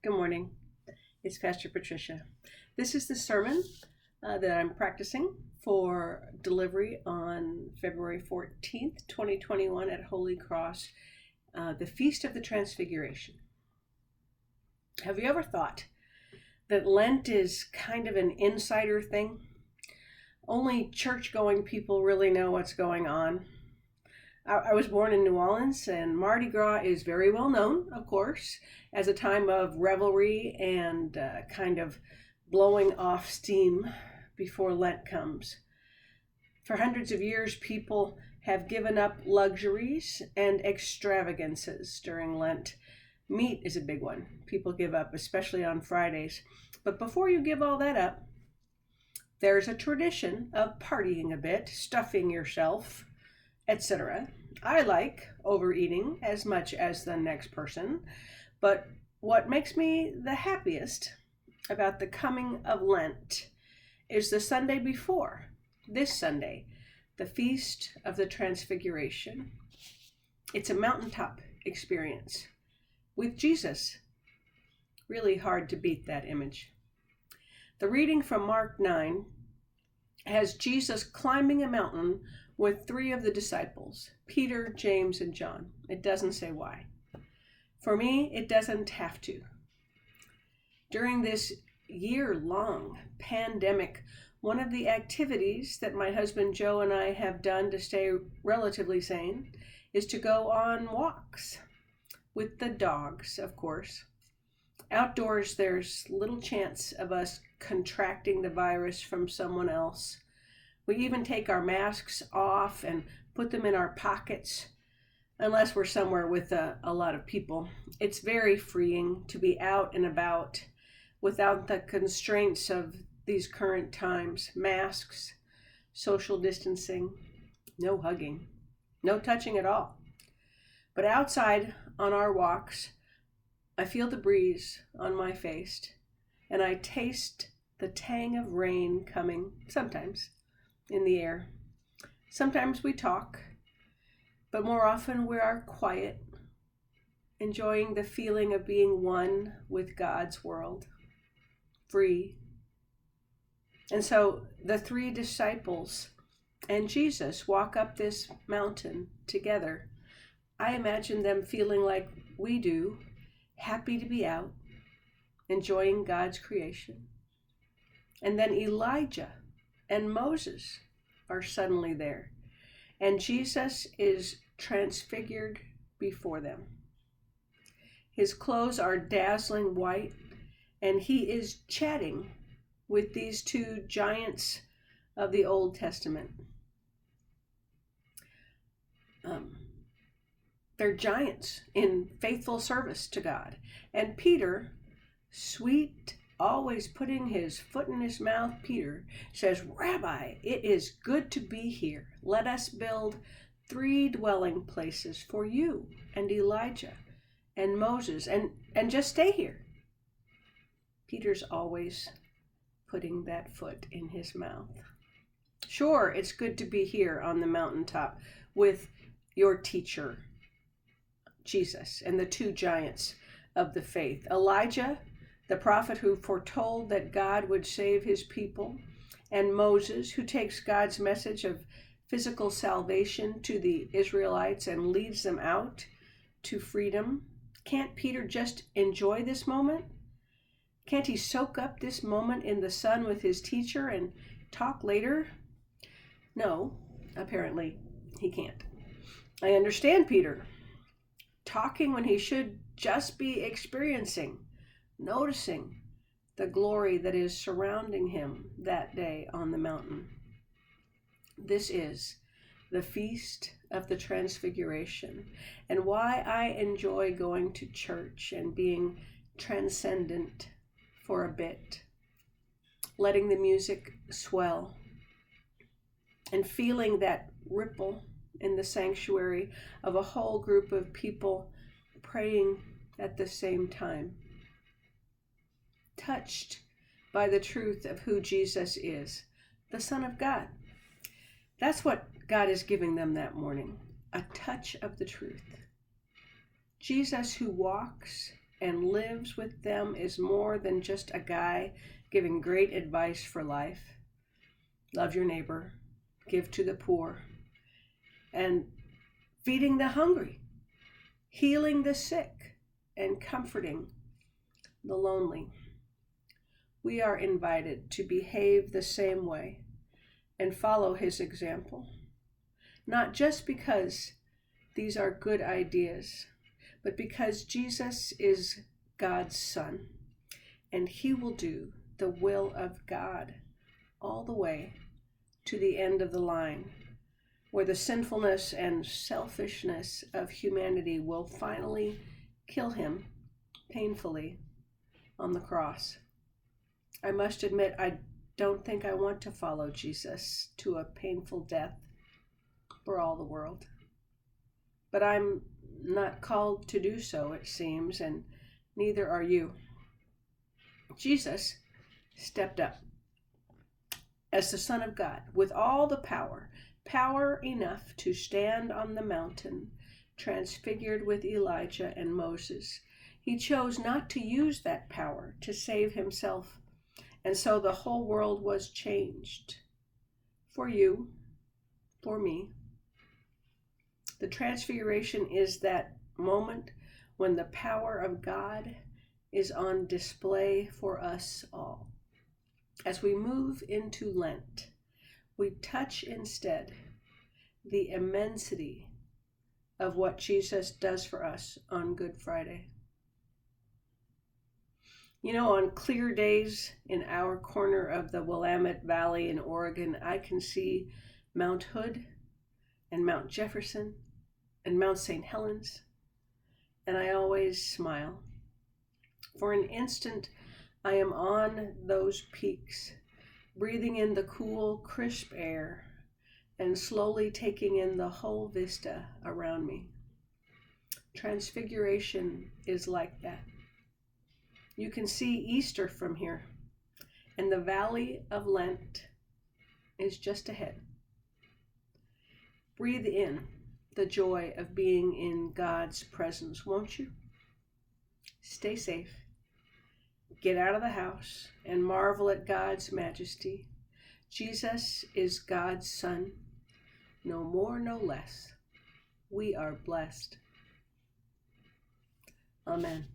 Good morning. It's Pastor Patricia. This is the sermon that I'm practicing for delivery on February 14th, 2021 at Holy Cross, the Feast of the Transfiguration. Have you ever thought that Lent is kind of an insider thing? Only church-going people really know what's going on. I was born in New Orleans, and Mardi Gras is very well known, of course, as a time of revelry and kind of blowing off steam before Lent comes. For hundreds of years, people have given up luxuries and extravagances during Lent. Meat is a big one. People give up, especially on Fridays. But before you give all that up, there's a tradition of partying a bit, stuffing yourself, etc. I like overeating as much as the next person, but what makes me the happiest about the coming of Lent is the Sunday before, this Sunday, the Feast of the Transfiguration. It's a mountaintop experience with Jesus. Really hard to beat that image. The reading from Mark 9 has Jesus climbing a mountain with three of the disciples, Peter, James, and John. It doesn't say why. For me, it doesn't have to. During this year-long pandemic, one of the activities that my husband Joe and I have done to stay relatively sane is to go on walks with the dogs, of course. Outdoors, there's little chance of us contracting the virus from someone else. We even take our masks off and put them in our pockets, unless we're somewhere with a lot of people. It's very freeing to be out and about without the constraints of these current times. Masks, social distancing, no hugging, no touching at all. But outside on our walks, I feel the breeze on my face, and I taste the tang of rain coming, sometimes, in the air. Sometimes we talk, but more often we are quiet, enjoying the feeling of being one with God's world, free. And so the three disciples and Jesus walk up this mountain together. I imagine them feeling like we do, happy to be out, enjoying God's creation. And then Elijah and Moses are suddenly there, and Jesus is transfigured before them. His clothes are dazzling white, and he is chatting with these two giants of the Old Testament. They're giants in faithful service to God. And Peter, sweet, always putting his foot in his mouth, Peter says, "Rabbi, it is good to be here. Let us build 3 dwelling places for you and Elijah and Moses, and just stay here." Peter's always putting that foot in his mouth. Sure, it's good to be here on the mountaintop with your teacher, Jesus, and the two giants of the faith. Elijah, the prophet who foretold that God would save his people, and Moses, who takes God's message of physical salvation to the Israelites and leads them out to freedom. Can't Peter just enjoy this moment? Can't he soak up this moment in the sun with his teacher and talk later? No, apparently he can't. I understand Peter talking when he should just be experiencing, noticing the glory that is surrounding him that day on the mountain. This is the Feast of the Transfiguration, and why I enjoy going to church and being transcendent for a bit, letting the music swell and feeling that ripple in the sanctuary of a whole group of people praying at the same time, touched by the truth of who Jesus is, the Son of God. That's what God is giving them that morning, a touch of the truth. Jesus who walks and lives with them is more than just a guy giving great advice for life. Love your neighbor, give to the poor, and feeding the hungry, healing the sick, and comforting the lonely. We are invited to behave the same way and follow his example, not just because these are good ideas, but because Jesus is God's Son, and he will do the will of God all the way to the end of the line, where the sinfulness and selfishness of humanity will finally kill him painfully on the cross. I must admit, I don't think I want to follow Jesus to a painful death for all the world. But I'm not called to do so, it seems, and neither are you. Jesus stepped up as the Son of God with all the power enough to stand on the mountain, transfigured with Elijah and Moses. He chose not to use that power to save himself, and so the whole world was changed. For you, for me. The Transfiguration is that moment when the power of God is on display for us all. As we move into Lent, we touch instead the immensity of what Jesus does for us on Good Friday. You know, on clear days in our corner of the Willamette Valley in Oregon, I can see Mount Hood and Mount Jefferson and Mount St. Helens, and I always smile. For an instant, I am on those peaks, breathing in the cool, crisp air and slowly taking in the whole vista around me. Transfiguration is like that. You can see Easter from here, and the Valley of Lent is just ahead. Breathe in the joy of being in God's presence, won't you? Stay safe. Get out of the house and marvel at God's majesty. Jesus is God's Son, no more, no less. We are blessed. Amen.